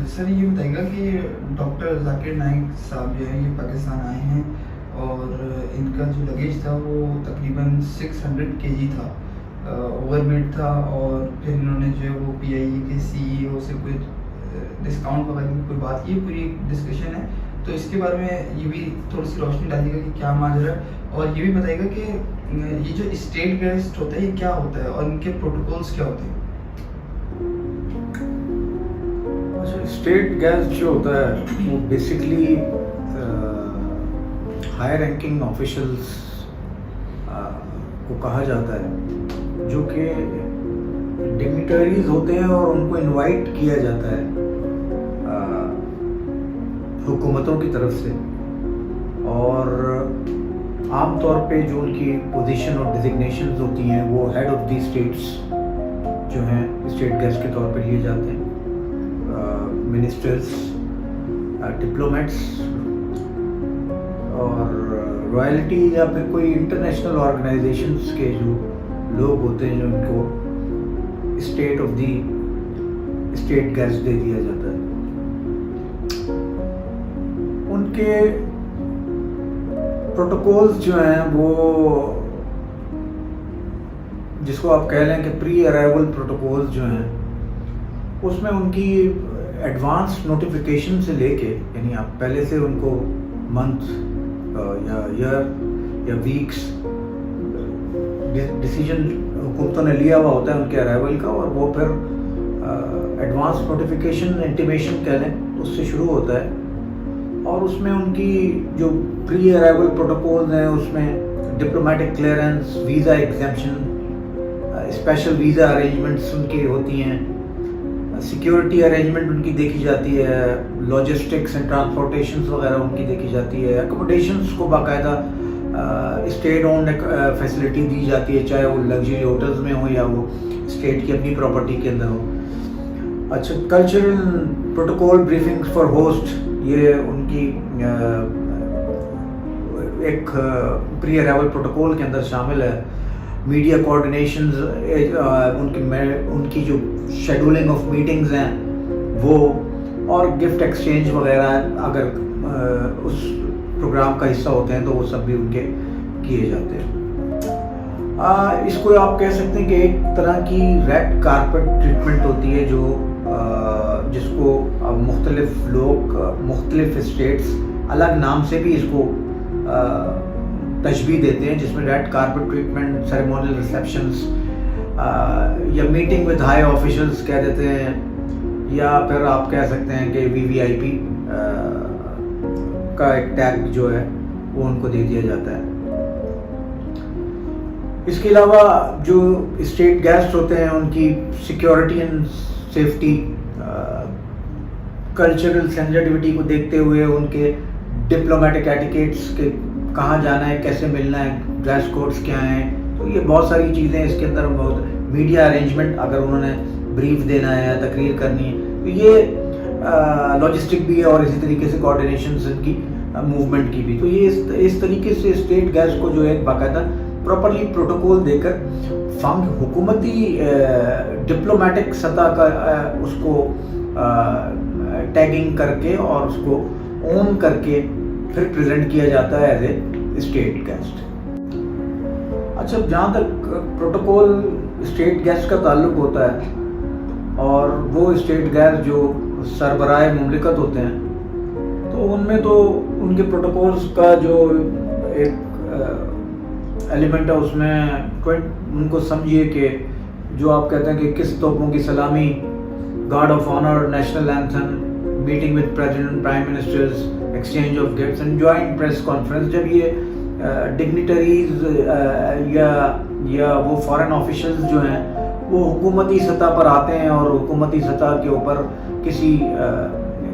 سر یہ بتائیے گا کہ ڈاکٹر ذاکر نائک صاحب جو ہیں یہ پاکستان آئے ہیں اور ان کا جو لگیج تھا وہ تقریباً 600 kg تھا، اوور ویٹ تھا، اور پھر انہوں نے جو ہے وہ پی آئی اے کے سی ای او سے کوئی ڈسکاؤنٹ وغیرہ کی کوئی بات کی، پوری ڈسکشن ہے، تو اس کے بارے میں یہ بھی تھوڑی سی روشنی ڈالیے گا کہ کیا ماجرا ہے، اور یہ بھی بتائیے گا کہ یہ جو اسٹیٹ گیسٹ ہوتا ہے یہ کیا ہوتا ہے اور ان کے پروٹوکولز کیا ہوتے ہیں؟ اسٹیٹ گیسٹ جو ہوتا ہے وہ بیسکلی ہائی رینکنگ آفیشلس کو کہا جاتا ہے، جو کہ ڈگنیٹریز ہوتے ہیں اور ان کو انوائٹ کیا جاتا ہے حکومتوں کی طرف سے، اور عام طور پہ جو ان کی پوزیشن اور ڈیزگنیشنز ہوتی ہیں وہ ہیڈ آف دی اسٹیٹس جو ہیں اسٹیٹ گیسٹ کے طور پہ لیے جاتے ہیں، منسٹرز، ڈپلومیٹس اور رائلٹی یا پھر کوئی انٹرنیشنل آرگنائزیشنز کے جو لوگ ہوتے ہیں جو ان کو state of the state guest دے دیا جاتا ہے۔ ان کے پروٹوکولز جو ہیں وہ جس کو آپ کہہ لیں کہ پری ارائیول پروٹوکولز جو ہیں اس میں ان کی ایڈوانس نوٹیفیکیشن سے لے کے، یعنی آپ پہلے سے ان کو منتھ یا ایئر یا ویکس ڈیسیجن حکومتوں نے لیا ہوا ہوتا ہے ان کے ارائیول کا، اور وہ پھر ایڈوانس نوٹیفیکیشن انٹیمیشن کہہ لیں اس سے شروع ہوتا ہے، اور اس میں ان کی جو پری ارائیول پروٹوکولز ہیں اس میں diplomatic clearance, visa exemption, special visa arrangements ان کی ہوتی ہیں، سیکیورٹی ارینجمنٹ ان کی دیکھی جاتی ہے، لاجسٹکس اینڈ ٹرانسپورٹیشنس وغیرہ ان کی دیکھی جاتی ہے، اکوموڈیشنس کو باقاعدہ اسٹیٹ اونڈ فیسلٹی دی جاتی ہے، چاہے وہ لگژری ہوٹلز میں ہو یا وہ اسٹیٹ کی اپنی پراپرٹی کے اندر ہو۔ اچھا، cultural protocol briefings for host, یہ ان کی ایک پری ارائیول پروٹوکول کے اندر شامل ہے۔ میڈیا کوآرڈینیشنز، ان کی جو شیڈولنگ آف میٹنگز ہیں وہ، اور گفٹ ایکسچینج وغیرہ اگر اس پروگرام کا حصہ ہوتے ہیں تو وہ سب بھی ان کے کیے جاتے ہیں۔ اس کو آپ کہہ سکتے ہیں کہ ایک طرح کی ریڈ کارپٹ ٹریٹمنٹ ہوتی ہے، جو جس کو مختلف لوگ مختلف اسٹیٹس الگ نام سے بھی اس کو تشبیہ دیتے ہیں، جس میں ریڈ کارپٹ ٹریٹمنٹ، سیریمونیل ریسیپشنز یا میٹنگ ود ہائی آفیشلز کہہ دیتے ہیں، یا پھر آپ کہہ سکتے ہیں کہ وی وی آئی پی کا ایک ٹیگ جو ہے وہ ان کو دے دیا جاتا ہے۔ اس کے علاوہ جو اسٹیٹ گیسٹ ہوتے ہیں ان کی security and safety, cultural sensitivity کو دیکھتے ہوئے ان کے ڈپلومیٹک ایٹیکیٹس کے کہاں جانا ہے، کیسے ملنا ہے، ڈریس کوڈس کیا ہیں، تو یہ بہت ساری چیزیں اس کے اندر بہت، میڈیا ارینجمنٹ اگر انہوں نے بریف دینا ہے یا تقریر کرنی ہے، تو یہ لاجسٹک بھی ہے، اور اسی طریقے سے کوآرڈینیشنز ان کی موومنٹ کی بھی، تو یہ اس طریقے سے اسٹیٹ گیسٹ کو جو ہے باقاعدہ پراپرلی پروٹوکول دے کر حکومتی ڈپلومیٹک سطح کا اس کو ٹیگنگ کر کے اور اس کو اون کر کے پھر پریزنٹ کیا جاتا ہے ایز اے اسٹیٹ گیسٹ۔ اچھا، جہاں تک پروٹوکول اسٹیٹ گیسٹ کا تعلق ہوتا ہے، اور وہ اسٹیٹ گیسٹ جو سربراہ مملکت ہوتے ہیں، تو ان میں تو ان کے پروٹوکولز کا جو ایک ایلیمنٹ ہے اس میں ان کو سمجھیے کہ جو آپ کہتے ہیں کہ کس توپوں کی سلامی، guard of honour, national anthem, meeting with president, prime ministers, exchange of gifts and joint press conference, جب یہ ڈگنیٹریز یا وہ فارن آفیشلز جو ہیں وہ حکومتی سطح پر آتے ہیں اور حکومتی سطح کے اوپر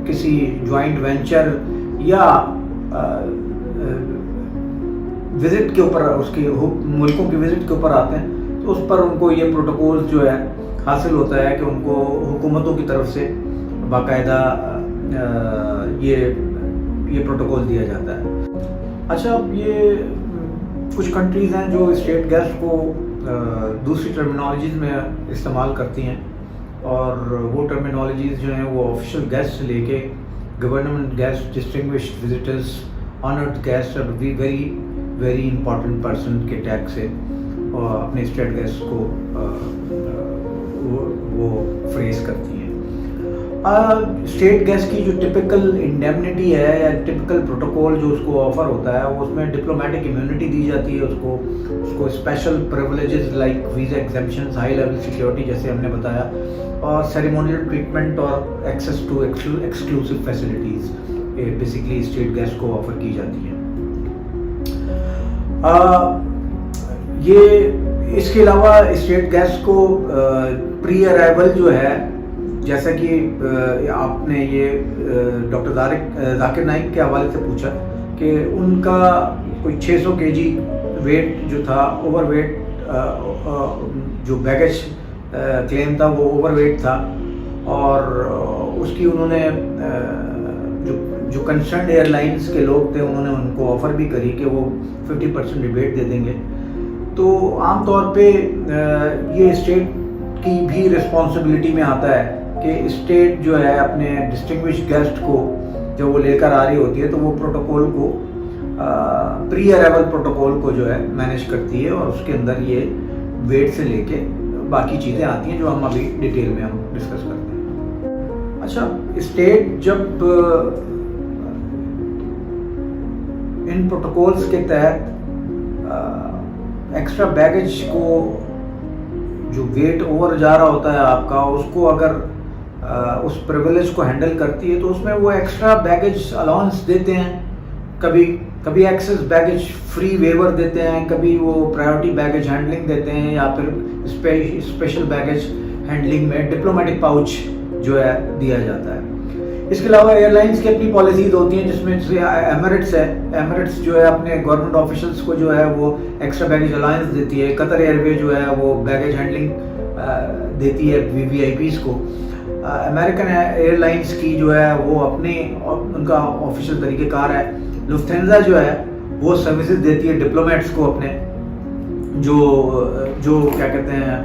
کسی جوائنٹ وینچر یا وزٹ کے اوپر، اس کی ملکوں کی وزٹ کے اوپر آتے ہیں، تو اس پر ان کو یہ پروٹوکول جو ہے حاصل ہوتا ہے کہ ان کو حکومتوں کی طرف سے باقاعدہ یہ پروٹوکول دیا جاتا ہے۔ اچھا، اب یہ کچھ کنٹریز ہیں جو اسٹیٹ گیسٹ کو دوسری ٹرمینالوجیز میں استعمال کرتی ہیں، اور وہ ٹرمینالوجیز جو ہیں وہ آفیشیل گیسٹ سے لے کے government guest, distinguished visitors, honoured guest اور ویری ویری امپورٹنٹ پرسن کے ٹیگ سے اپنے اسٹیٹ گیسٹ کو وہ فریز کرتی ہیں۔ اسٹیٹ گیسٹ کی جو ٹپیکل انڈیمنٹی ہے یا ٹپیکل پروٹوکول جو اس کو آفر ہوتا ہے وہ اس میں ڈپلومیٹک امیونٹی دی جاتی ہے، اس کو special privileges like visa exemptions, high level security جیسے ہم نے بتایا، اور سیریمونیل ٹریٹمنٹ اور access to exclusive facilities basically state guest کو آفر کی جاتی ہیں۔ یہ اس کے علاوہ اسٹیٹ گیسٹ کو پری ارائیول جو ہے، جیسا کہ آپ نے یہ ڈاکٹر ذاکر نائک کے حوالے سے پوچھا کہ ان کا کوئی 600 kg ویٹ جو تھا، اوور ویٹ جو بیگیج کلیم تھا وہ اوور ویٹ تھا، اور اس کی انہوں نے جو کنسرنڈ ایئر لائنس کے لوگ تھے انہوں نے ان کو آفر بھی کری کہ وہ 50% ریبیٹ دے دیں گے۔ تو عام طور پہ یہ اسٹیٹ کی بھی رسپانسبلٹی میں آتا ہے کہ اسٹیٹ جو ہے اپنے ڈسٹنگوشڈ گیسٹ کو جب وہ لے کر آ رہی ہوتی ہے تو وہ پروٹوکول کو پری ارائیول پروٹوکول کو جو ہے مینیج کرتی ہے، اور اس کے اندر یہ ویٹ سے لے کے باقی چیزیں آتی ہیں جو ہم ابھی ڈیٹیل میں ہم ڈسکس کرتے ہیں۔ اچھا، اسٹیٹ جب ان پروٹوکولز کے تحت ایکسٹرا بیگیج کو جو ویٹ اوور جا رہا ہوتا ہے آپ کا، اس کو اگر اس پریویلیج کو ہینڈل کرتی ہے تو اس میں وہ ایکسٹرا بیگیج الاؤنس دیتے ہیں، کبھی ایکسس بیگیج فری ویور دیتے ہیں، کبھی وہ پرائیورٹی بیگیج ہینڈلنگ دیتے ہیں، یا پھر اسپیشل بیگیج ہینڈلنگ میں ڈپلومیٹک پاؤچ جو ہے دیا جاتا ہے۔ اس کے علاوہ ایئر لائنس کی اپنی پالیسیز ہوتی ہیں، جس میں ایمریٹس ہے، ایمریٹس جو ہے اپنے گورنمنٹ آفیشلس کو جو ہے وہ ایکسٹرا بیگیج الاؤنس دیتی ہے، قطر ایئر وے جو ہے وہ بیگیج ہینڈلنگ دیتی ہے وی آئی پیز کو۔ امریکن ایئر لائنس کی جو ہے وہ اپنے ان کا آفیشیل طریقہ کار ہے۔ لفتھینزا جو ہے وہ سروسز دیتی ہے ڈپلومیٹس کو اپنے، جو کیا کہتے ہیں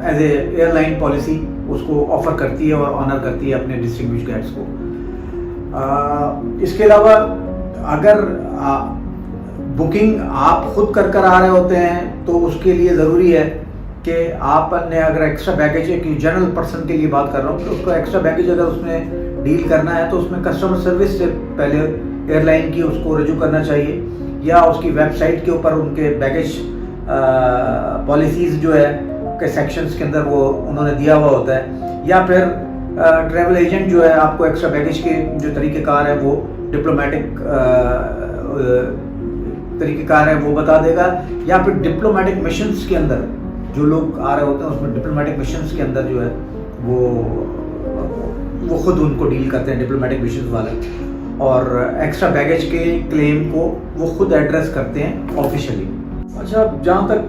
as a airline policy اس کو آفر کرتی ہے اور آنر کرتی ہے اپنے ڈسٹنگوشڈ گیسٹس کو۔ اس کے علاوہ اگر بکنگ آپ خود کر آ رہے ہوتے ہیں تو اس کے لیے ضروری ہے کہ آپ نے اگر ایکسٹرا بیگیج، ایک جنرل پرسن کے لیے بات کر رہا ہوں، کہ اس کو ایکسٹرا بیگیج اگر اس میں ڈیل کرنا ہے تو اس میں کسٹمر سروس سے پہلے ایئر لائن کی اس کو رجوع کرنا چاہیے، یا اس کی ویب سائٹ کے اوپر ان کے بیگیج پالیسیز جو ہے کے سیکشنز کے اندر وہ انہوں نے دیا ہوا ہوتا ہے، یا پھر ٹریول ایجنٹ جو ہے آپ کو ایکسٹرا بیگیج کے جو طریقہ کار ہے وہ ڈپلومیٹک طریقہ کار ہے وہ بتا دے گا، یا پھر ڈپلومیٹک مشنز کے اندر جو لوگ آ رہے ہوتے ہیں اس میں ڈپلومیٹک مشنز کے اندر جو ہے وہ خود ان کو ڈیل کرتے ہیں ڈپلومیٹک مشنز والے، اور ایکسٹرا بیگیج کے کلیم کو وہ خود ایڈریس کرتے ہیں آفیشلی۔ اچھا، جہاں تک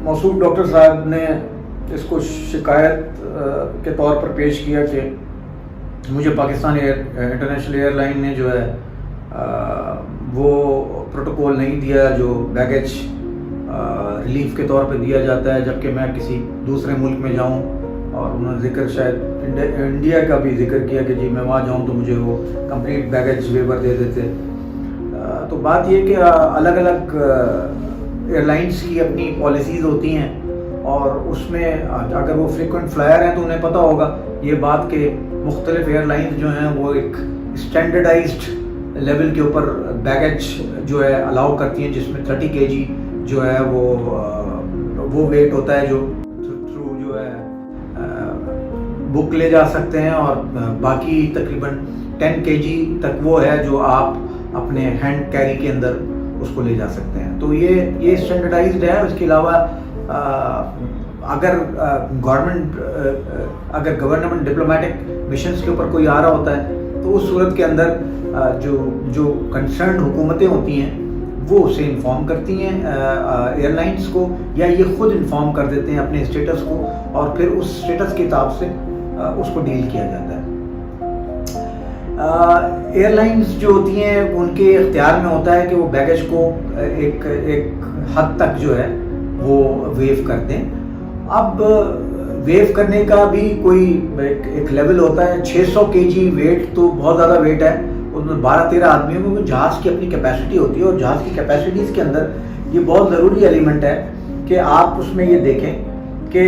موصوف ڈاکٹر صاحب نے اس کو شکایت کے طور پر پیش کیا کہ مجھے پاکستان انٹرنیشنل ایئر لائن نے جو ہے وہ پروٹوکول نہیں دیا جو بیگیج ریلیف کے طور پہ دیا جاتا ہے، جبکہ میں کسی دوسرے ملک میں جاؤں، اور انہوں نے ذکر شاید انڈیا کا بھی ذکر کیا کہ جی میں وہاں جاؤں تو مجھے وہ کمپلیٹ بیگیج ویور دے دیتے۔ تو بات یہ کہ الگ الگ ایئر لائنس کی اپنی پالیسیز ہوتی ہیں، اور اس میں اگر وہ فریکوینٹ فلائر ہیں تو انہیں پتہ ہوگا یہ بات کہ مختلف ایئر لائنس جو ہیں وہ ایک اسٹینڈرڈائزڈ لیول کے اوپر بیگیج جو ہے الاؤ کرتی ہیں، جس میں 30 kg جو ہے وہ ویٹ ہوتا ہے جو تھرو جو ہے بک لے جا سکتے ہیں، اور باقی تقریباً 10 kg تک وہ ہے جو آپ اپنے ہینڈ کیری کے اندر اس کو لے جا سکتے ہیں۔ تو یہ اسٹینڈرڈائزڈ ہے۔ اس کے علاوہ اگر گورنمنٹ ڈپلومیٹک مشنز کے اوپر کوئی آ رہا ہوتا ہے تو اس صورت کے اندر جو کنسرنڈ حکومتیں ہوتی ہیں وہ اسے انفارم کرتی ہیں ایئر لائنس کو، یا یہ خود انفارم کر دیتے ہیں اپنے اسٹیٹس کو، اور پھر اس اسٹیٹس کے حساب سے اس کو ڈیل کیا جاتا ہے۔ ایئر لائنس جو ہوتی ہیں ان کے اختیار میں ہوتا ہے کہ وہ بیگیج کو ایک حد تک جو ہے وہ ویو کر دیں، اب ویو کرنے کا بھی کوئی ایک لیول ہوتا ہے. 600 kg ویٹ تو بہت زیادہ ویٹ ہے. اس میں 12-13 آدمیوں میں جہاز کی اپنی کیپیسٹی ہوتی ہے, اور جہاز کی کیپیسٹیز کے اندر یہ بہت ضروری ایلیمنٹ ہے کہ آپ اس میں یہ دیکھیں کہ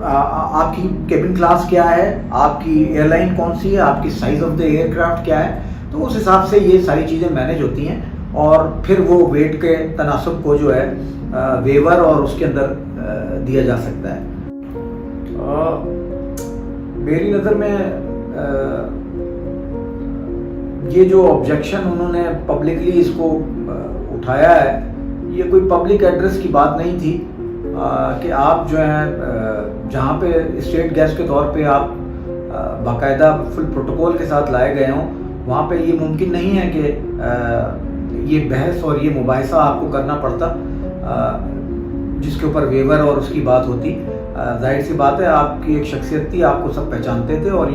آپ کی کیبن کلاس کیا ہے, آپ کی ایئر لائن کون سی ہے, آپ کی size of the aircraft کیا ہے. تو اس حساب سے یہ ساری چیزیں مینیج ہوتی ہیں, اور پھر وہ ویٹ کے تناسب کو جو ہے ویور اور اس کے اندر دیا جا سکتا ہے. میری نظر میں یہ جو آبجیکشن انہوں نے پبلکلی اس کو اٹھایا ہے, یہ کوئی پبلک ایڈریس کی بات نہیں تھی کہ آپ جو ہیں جہاں پہ اسٹیٹ گیسٹ کے طور پہ آپ باقاعدہ فل پروٹوکول کے ساتھ لائے گئے ہوں, وہاں پہ یہ ممکن نہیں ہے کہ یہ بحث اور یہ مباحثہ آپ کو کرنا پڑتا جس کے اوپر ویور اور اس کی بات ہوتی. ظاہر سی بات ہے, آپ کی ایک شخصیت تھی, آپ کو سب پہچانتے تھے, اور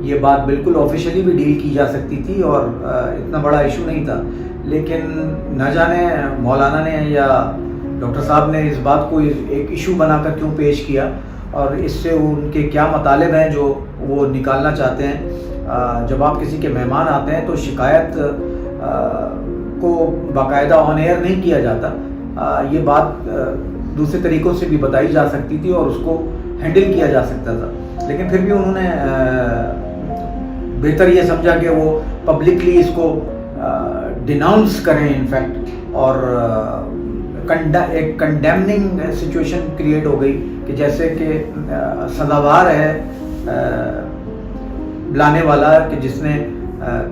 یہ بات بالکل آفیشیلی بھی ڈیل کی جا سکتی تھی اور اتنا بڑا ایشو نہیں تھا. لیکن نہ جانے مولانا نے یا ڈاکٹر صاحب نے اس بات کو ایک ایشو بنا کر کیوں پیش کیا, اور اس سے ان کے کیا مطالب ہیں جو وہ نکالنا چاہتے ہیں. جب آپ کسی کے مہمان آتے ہیں تو شکایت کو باقاعدہ آن ایئر نہیں کیا جاتا. یہ بات دوسرے طریقوں سے بھی بتائی جا سکتی تھی اور اس کو ہینڈل کیا جا سکتا تھا, لیکن پھر بھی انہوں نے بہتر یہ سمجھا کہ وہ پبلکلی اس کو ڈیناؤنس کریں انفیکٹ, اور ایک کنڈیمنگ سچویشن کریٹ ہو گئی کہ جیسے کہ سزاوار ہے لانے والا کہ جس نے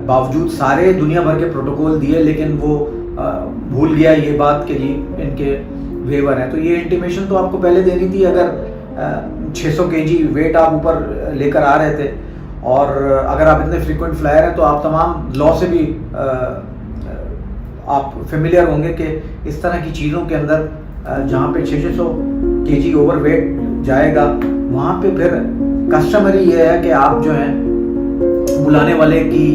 باوجود سارے دنیا بھر کے پروٹوکول دیے لیکن وہ بھول گیا یہ بات کہ جی ان کے ویور ہیں. تو یہ انٹیمیشن تو آپ کو پہلے دینی تھی. اگر 600 kg ویٹ آپ اوپر لے کر آ رہے تھے, اور اگر آپ اتنے فریکوینٹ فلائر ہیں تو آپ تمام لا سے بھی آپ فیملیئر ہوں گے کہ اس طرح کی چیزوں کے اندر جہاں پہ 600 kg اوور ویٹ جائے گا, وہاں پہ پھر کسٹمری یہ ہے کہ آپ جو ہیں بلانے والے کی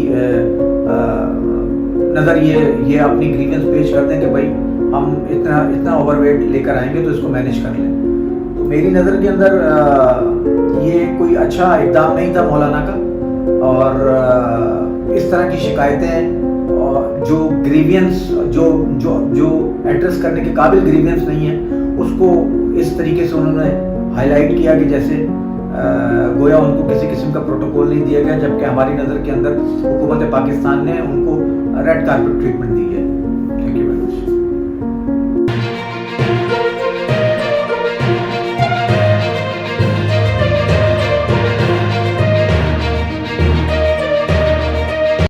نظر یہ اپنی گریونس پیش کرتے ہیں کہ بھائی ہم اتنا اوور ویٹ لے کر آئیں گے تو اس کو مینیج کر لیں. تو میری نظر کے اندر یہ کوئی اچھا اقدام نہیں تھا مولانا کا, اور اس طرح کی شکایتیں جو گریوینس جو ایڈریس کرنے کے قابل گریوینس نہیں ہے اس کو اس طریقے سے انہوں نے ہائی لائٹ کیا کہ جیسے گویا ان کو کسی قسم کا پروٹوکول نہیں دیا گیا, جبکہ ہماری نظر کے اندر حکومت پاکستان نے ان کو ریڈ کارپٹ ٹریٹمنٹ دی ہے.